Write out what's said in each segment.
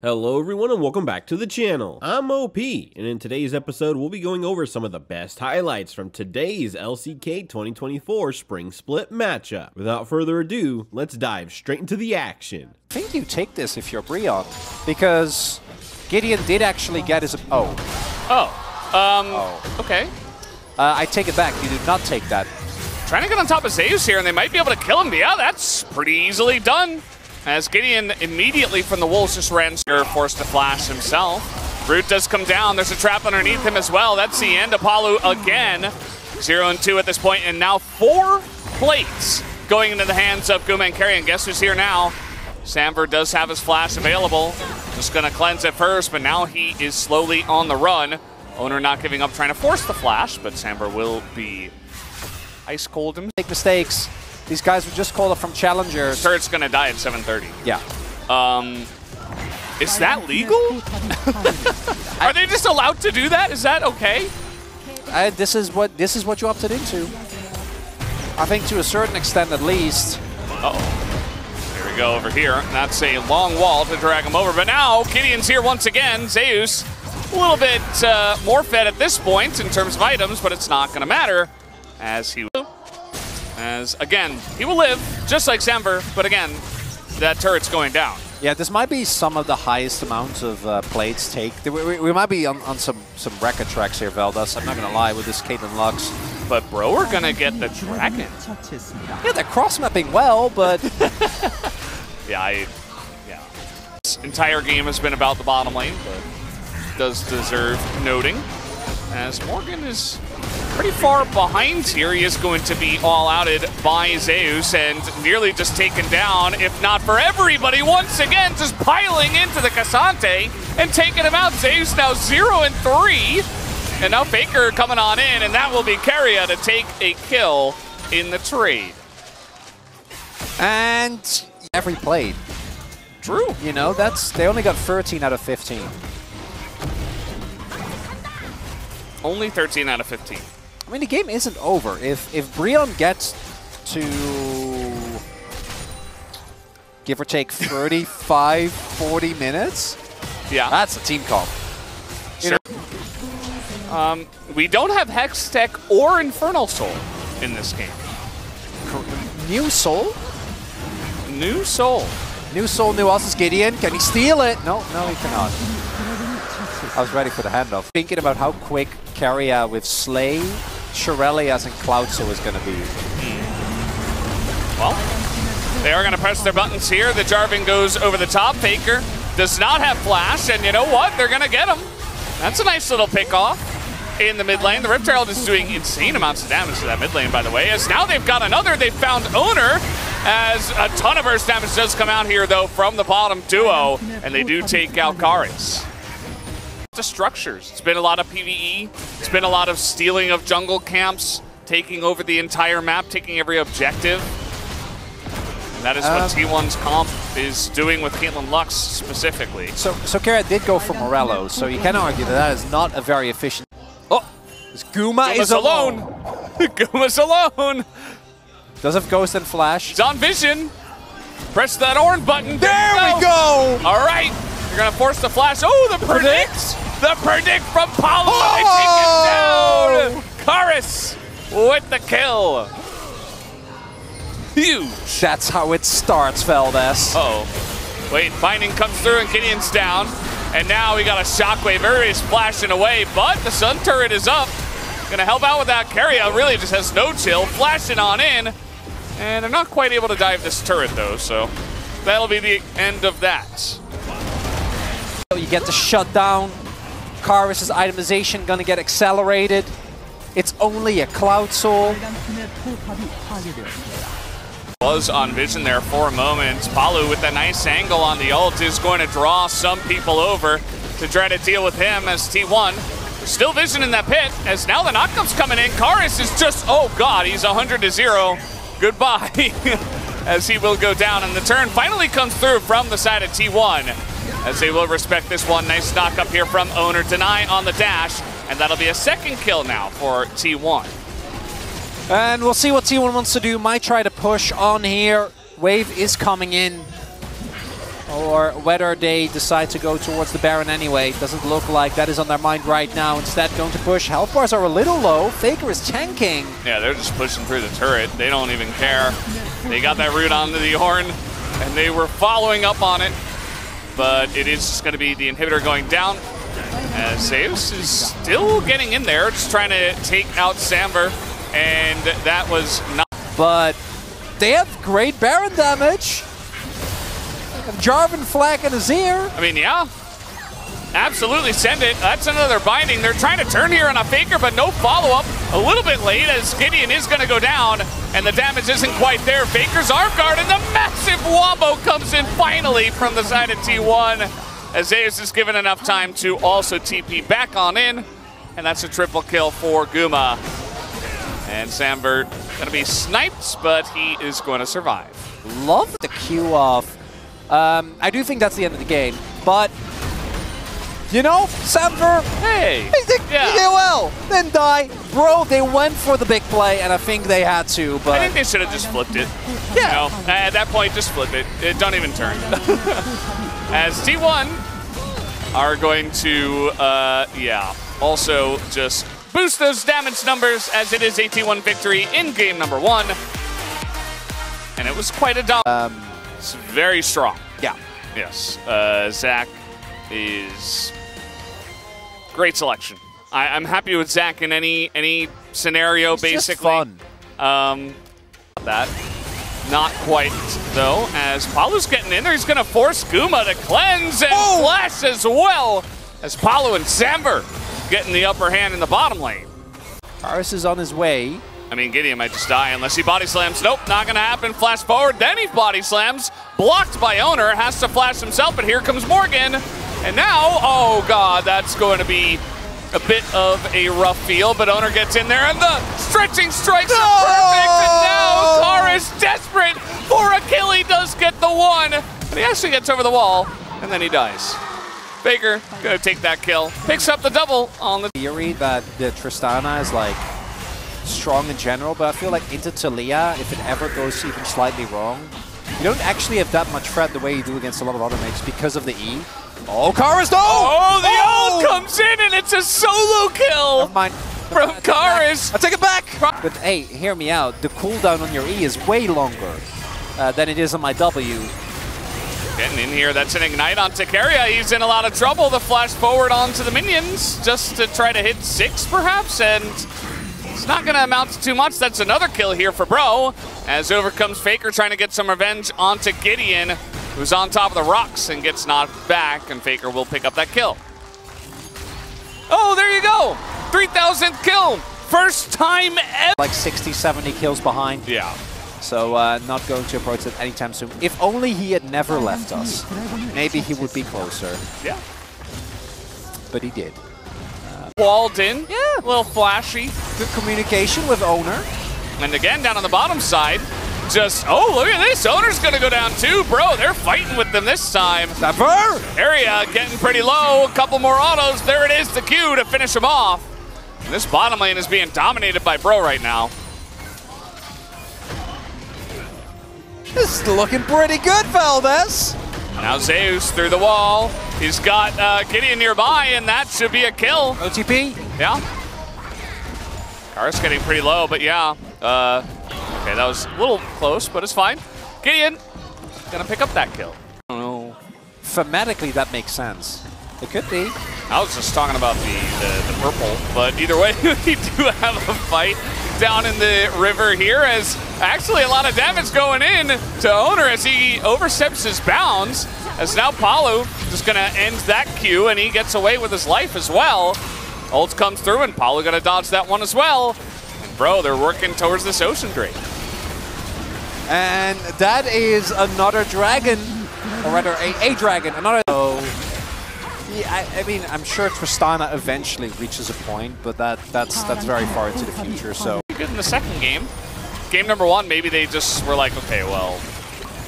Hello everyone and welcome back to the channel. I'm OP, and in today's episode we'll be going over some of the best highlights from today's LCK 2024 Spring Split matchup. Without further ado, let's dive straight into the action. I think you take this if you're Brion, because Gideon did actually get his... Okay. I take it back, you did not take that. Trying to get on top of Zeus here, and they might be able to kill him. Yeah, that's pretty easily done. As Gideon immediately from the Wolves just ran, forced to flash himself. Root does come down. There's a trap underneath him as well. That's the end of Palu again. 0-2 at this point, and now 4 plates going into the hands of Guma and Carry. And guess who's here now? Samver does have his flash available. Just gonna cleanse it first, but now he is slowly on the run. Owner not giving up, trying to force the flash, but Samver will be ice cold him. Make mistakes. These guys were just called up from challengers. Turret's gonna die at 7:30. Yeah. Is that legal? Are they just allowed to do that? Is that okay? This is what you opted into. I think to a certain extent at least. Uh-oh. Here we go over here. That's a long wall to drag him over. But now Gideon's here once again. Zeus a little bit more fed at this point in terms of items, but it's not gonna matter as he will. As, again, he will live, just like Samver, but again, that turret's going down. Yeah, this might be some of the highest amounts of plates take. We might be on some record tracks here, Veldas. I'm not going to lie with this Caitlyn Lux. But bro, we're going to get the dragon. Yeah, they're cross-mapping well, but... yeah. This entire game has been about the bottom lane, but does deserve noting. As Morgan is pretty far behind here. He is going to be all-outed by Zeus and nearly just taken down, if not for everybody. Once again, just piling into the Cassante and taking him out. Zeus now 0-3. And now Faker coming on in, and that will be Keria to take a kill in the trade. And every played. True. You know, they only got 13 out of 15. Only 13 out of 15. I mean, the game isn't over. If Brion gets to, give or take, 35, 40 minutes, yeah, that's a team comp. Sure. We don't have Hextech or Infernal Soul in this game. New Soul? New Soul. New Soul, new us is Gideon. Can he steal it? No, he cannot. I was ready for the handoff. Thinking about how quick Keria with Slay, Shirelli as in Cloud Soul is going to be. Well, they are going to press their buttons here. The Jarvan goes over the top. Faker does not have flash, and you know what? They're going to get him. That's a nice little pick off in the mid lane. The Rift Herald is doing insane amounts of damage to that mid lane, by the way, as now they've got another. They've found Owner, as a ton of burst damage does come out here, though, from the bottom duo, and they do take out Karius. The structures. It's been a lot of PvE. It's been a lot of stealing of jungle camps, taking over the entire map, taking every objective. And that is what T1's comp is doing with Caitlyn Lux specifically. So Keria did go for Morello, so you can argue that is not a very efficient... Oh! Guma is alone! Guma's alone! Does have Ghost and Flash. It's on Vision. Press that orange button. There we go! All right. You're going to force the flash. Oh, the predict! The predict from Palu. Oh! They take it down. Karius with the kill. Huge. That's how it starts, Veldas. Uh-oh. Wait, Binding comes through and Gideon's down. And now we got a Shockwave. Everybody's flashing away, but the Sun Turret is up. Going to help out with that. Keria really just has no chill. Flashing on in. And they're not quite able to dive this turret, though, so that'll be the end of that. You get the shutdown. Karius' itemization gonna get accelerated. It's only a Cloud Soul. Was on Vision there for a moment. Palu with a nice angle on the ult is going to draw some people over to try to deal with him as T1. Still Vision in that pit, as now the knockup's coming in. Karius is just, oh god, he's 100-0. Goodbye, as he will go down. And the turn finally comes through from the side of T1, as they will respect this one. Nice knock up here from Owner. Deny on the dash, and that'll be a second kill now for T1. And we'll see what T1 wants to do. Might try to push on here. Wave is coming in. or whether they decide to go towards the Baron anyway. Doesn't look like that is on their mind right now. Instead, going to push. Health bars are a little low. Faker is tanking. Yeah, they're just pushing through the turret. They don't even care. They got that root onto the Ornn, and they were following up on it. But it is just going to be the inhibitor going down. As Zeus is still getting in there, just trying to take out Samber, and that was not. But they have great Baron damage. Jarvan, Flack, and Azir. I mean, yeah. Absolutely send it. That's another binding. They're trying to turn here on a Faker, but no follow-up. A little bit late as Gideon is going to go down, and the damage isn't quite there. Faker's arm guard, and the massive wombo comes in finally from the side of T1. As Zeus is given enough time to also TP back on in, and that's a triple kill for Guma. And Samber going to be sniped, but he is going to survive. Love the Q off. I do think that's the end of the game, but you know, Samber, hey, he did well. Didn't die. Bro, they went for the big play, and I think they had to, but I think they should have just flipped it. Yeah. You know, at that point, just flip it. Don't even turn. As T1 are going to, also just boost those damage numbers as it is a T1 victory in game number 1. And it was quite a it's very strong. yeah. Yes. Zach is great selection. I'm happy with Zach in any scenario, It's basically. just fun. That. Not quite, though, as Palu's getting in there. He's going to force Guma to cleanse and flash as well, as Palu and Samber getting the upper hand in the bottom lane. Karus is on his way. I mean, Gideon might just die unless he body slams. Nope, not going to happen. Flash forward, then he body slams. Blocked by Owner, has to flash himself, but here comes Morgan. And now, oh god, that's going to be a bit of a rough feel, but Owner gets in there, and the stretching strikes are perfect, and now Karus desperate for a kill. He does get the one, but he actually gets over the wall, and then he dies. Faker gonna take that kill, picks up the double on the Theory that the Tristana is like strong in general, but I feel like into Taliyah, if it ever goes even slightly wrong, you don't actually have that much threat the way you do against a lot of other mates because of the E. Oh, Karus, no! Oh, the ult comes in, and it's a solo kill Never mind. from Karus. I take it back! But hey, hear me out. The cooldown on your E is way longer than it is on my W. Getting in here, that's an ignite on Takaria. He's in a lot of trouble. The flash forward onto the minions just to try to hit 6, perhaps, and it's not going to amount to too much. That's another kill here for Bro, as over comes Faker trying to get some revenge onto Gideon, who's on top of the rocks and gets knocked back, and Faker will pick up that kill. Oh, there you go! 3,000th kill! First time ever! Like 60, 70 kills behind. Yeah. So not going to approach it anytime soon. If only he had never left us, maybe he would be closer. Yeah. But he did. Walled in. Yeah. A little flashy. Good communication with Owner. And again, down on the bottom side, just, oh, look at this. Owner's going to go down too. Bro, they're fighting with them this time. Samber! Area getting pretty low. A couple more autos. There it is, the Q to finish him off. And this bottom lane is being dominated by Bro right now. This is looking pretty good, Valdez. Now Zeus through the wall. He's got Gideon nearby, and that should be a kill. OTP? Yeah. Karus getting pretty low, but yeah. Okay, that was a little close, but it's fine. Gideon gonna pick up that kill. I don't know. Thematically, that makes sense. It could be. I was just talking about the purple, but either way, we do have a fight down in the river here, as actually a lot of damage going in to Owner as he oversteps his bounds, as now Palu just gonna end that Q, and he gets away with his life as well. Ult comes through, and Palu gonna dodge that one as well. And bro, they're working towards this Ocean Drake. And that is another dragon, or rather a dragon, another. Yeah, I mean, I'm sure Tristana eventually reaches a point, but that's very far into the future. So Good in the second game. Game number 1, maybe they just were like, okay, well,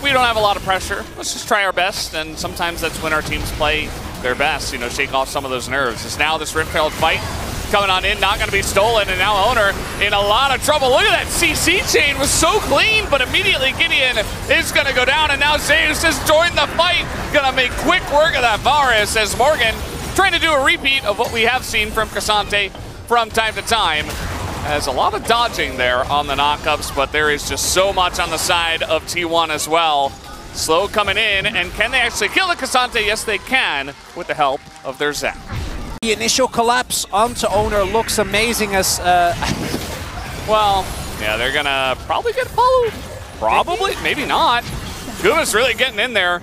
we don't have a lot of pressure. Let's just try our best, and sometimes that's when our teams play their best. You know, shake off some of those nerves. As now this Rift Herald fight coming on in, not going to be stolen, and now Owner in a lot of trouble. Look at that CC chain, was so clean, but immediately Gideon is going to go down, and now Zeus has joined the fight. Going to make quick work of that Varus as Morgan trying to do a repeat of what we have seen from K'Sante from time to time. Has a lot of dodging there on the knockups, but there is just so much on the side of T1 as well. Slow coming in, and can they actually kill the K'Sante? Yes, they can, with the help of their Zac. The initial collapse onto Owner looks amazing as... Well, yeah, they're gonna probably get followed. Probably, maybe not. Guma's really getting in there.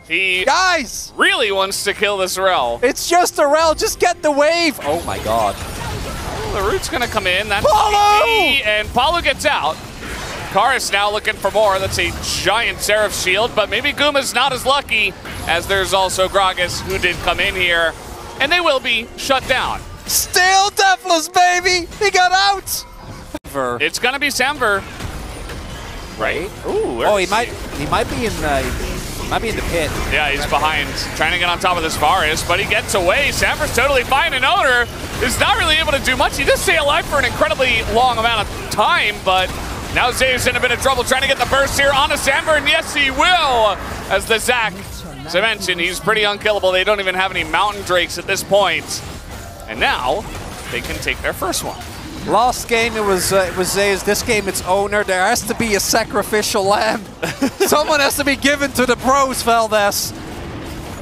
He Guys! really wants to kill this Rel. It's just a Rel, just get the wave! Oh my god. The root's gonna come in, that's Palu! and Palu gets out. Karis now looking for more. That's a giant Seraph shield, but maybe Guma's not as lucky, as there's also Gragas who did come in here, and they will be shut down. Still Deathless, baby! He got out! It's gonna be Samver. Right? Ooh, oh, he might be in the pit. Yeah, he's behind, trying to get on top of this Varus, but he gets away. Samver's totally fine, and Owner is not really able to do much. He does stay alive for an incredibly long amount of time, but now Zeus in a bit of trouble trying to get the burst here onto Samver, and yes, he will! As the Zac, as I mentioned, he's pretty unkillable. They don't even have any Mountain Drakes at this point. And now, they can take their first one. Last game it was Zeus. This game it's Owner. There has to be a sacrificial lamb. Someone has to be given to the pros, Valdez.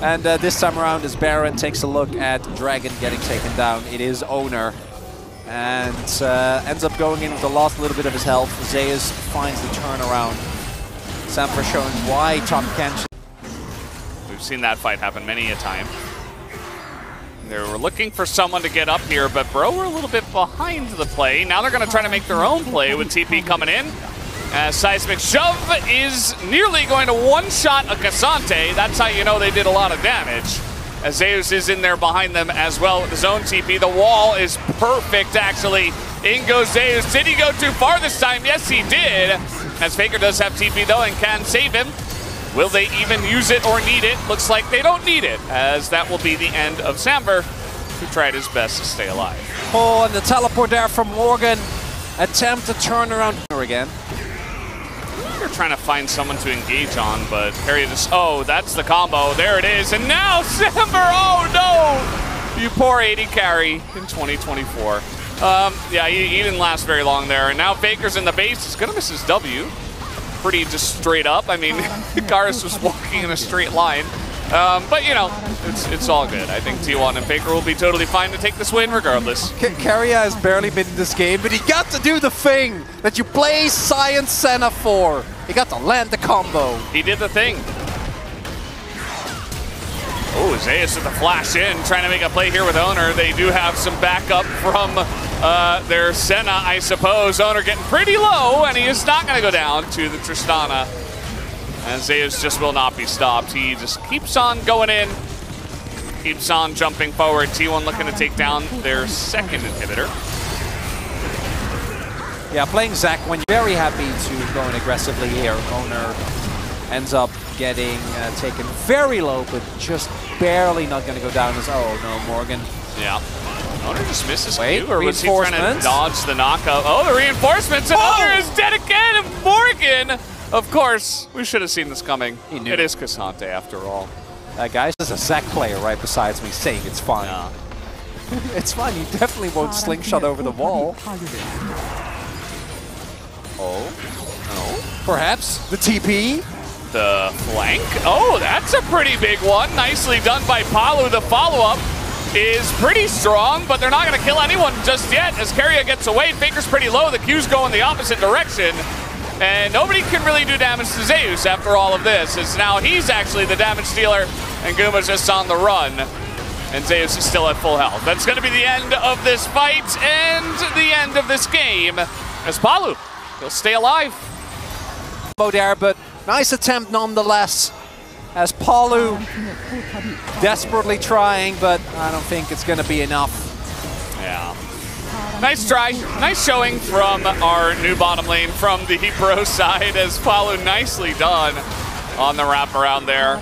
And this time around, as Baron takes a look at Dragon getting taken down, it is Owner. And ends up going in with the last little bit of his health. Zeus finds the turnaround. Samver showing why Tahm Kench. We've seen that fight happen many a time. They were looking for someone to get up here, but Bro were a little bit behind the play. Now they're going to try to make their own play with TP coming in. Seismic Shove is nearly going to one-shot a K'Sante. That's how you know they did a lot of damage. As Zeus is in there behind them as well with his own TP. The wall is perfect, actually. In goes Zeus. Did he go too far this time? Yes, he did. As Faker does have TP, though, and can save him. Will they even use it or need it? Looks like they don't need it, as that will be the end of Samver, who tried his best to stay alive. Oh, and the teleport there from Morgan. Attempt to turn around again. They're trying to find someone to engage on, but Harry just, oh, that's the combo. There it is, and now Samver, oh no! You poor 80 carry in 2024. Yeah, he didn't last very long there, and now Faker's in the base. He's gonna miss his W. Pretty just straight up. I mean, Karis was walking in a straight line. But, you know, it's all good. I think T1 and Faker will be totally fine to take this win regardless. Keria has barely been in this game, but he got to do the thing that you play Science Senna for. He got to land the combo. He did the thing. Oh, Zeus with the flash in, trying to make a play here with Owner. They do have some backup from their Senna, I suppose. Owner getting pretty low, and he is not going to go down to the Tristana. And Zeus just will not be stopped. He just keeps on going in, keeps on jumping forward. T1 looking to take down their second inhibitor. Yeah, playing Zac when you're very happy to go in aggressively here. Owner ends up getting taken very low, but just barely not going to go down as, oh no, Morgan. Yeah. Owner just misses Q, or was he trying to dodge the knockout? Oh, the reinforcements, and Owner is dead again, and Morgan! Of course, we should have seen this coming. He knew. It is K'Sante after all. Guys, there's a Zac player right besides me saying it's fine. Yeah. It's fine, you definitely won't slingshot over the wall. Oh. Perhaps the TP? The flank. Oh, that's a pretty big one. Nicely done by Palu. The follow-up is pretty strong, but they're not going to kill anyone just yet as Keria gets away. Faker's pretty low. The Q's go in the opposite direction. And nobody can really do damage to Zeus after all of this, as now he's actually the damage dealer, and Guma's just on the run. And Zeus is still at full health. That's going to be the end of this fight and the end of this game, as Palu will stay alive. There, but nice attempt nonetheless, as Palu desperately trying, but I don't think it's going to be enough. Yeah. Nice try. Nice showing from our new bottom lane from the Pro side, as Palu nicely done on the wraparound there.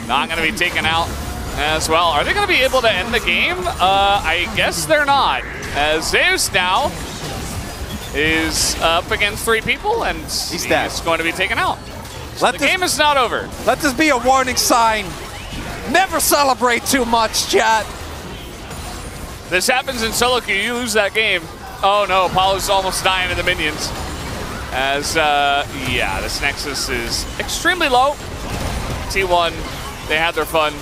Not going to be taken out as well. Are they going to be able to end the game? I guess they're not. As Zeus now is up against 3 people, and he's going to be taken out. So the game is not over. Let this be a warning sign. Never celebrate too much, chat. This happens in solo queue. You lose that game. Oh no, Apollo's almost dying to the minions. As, yeah, this Nexus is extremely low. T1, they had their fun.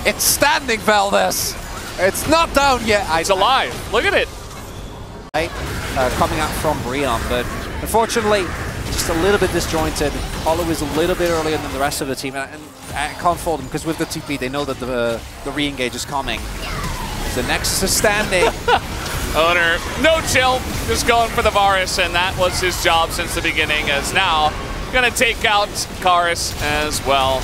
It's standing, Valdez. It's not down yet. It's alive. Look at it. Coming out from Breon, but unfortunately, just a little bit disjointed. Apollo is a little bit earlier than the rest of the team, and I can't fault them because with the TP, they know that the re-engage is coming. The Nexus is standing. Owner, no chill, just going for the Varus, and that was his job since the beginning, as now gonna take out Karis as well.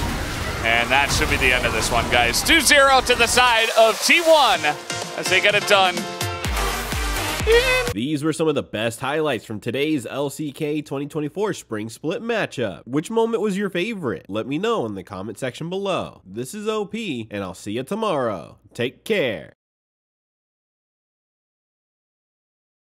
And that should be the end of this one, guys. 2-0 to the side of T1 as they get it done. These were some of the best highlights from today's LCK 2024 Spring Split matchup. Which moment was your favorite? Let me know in the comment section below. This is OP, and I'll see you tomorrow. Take care.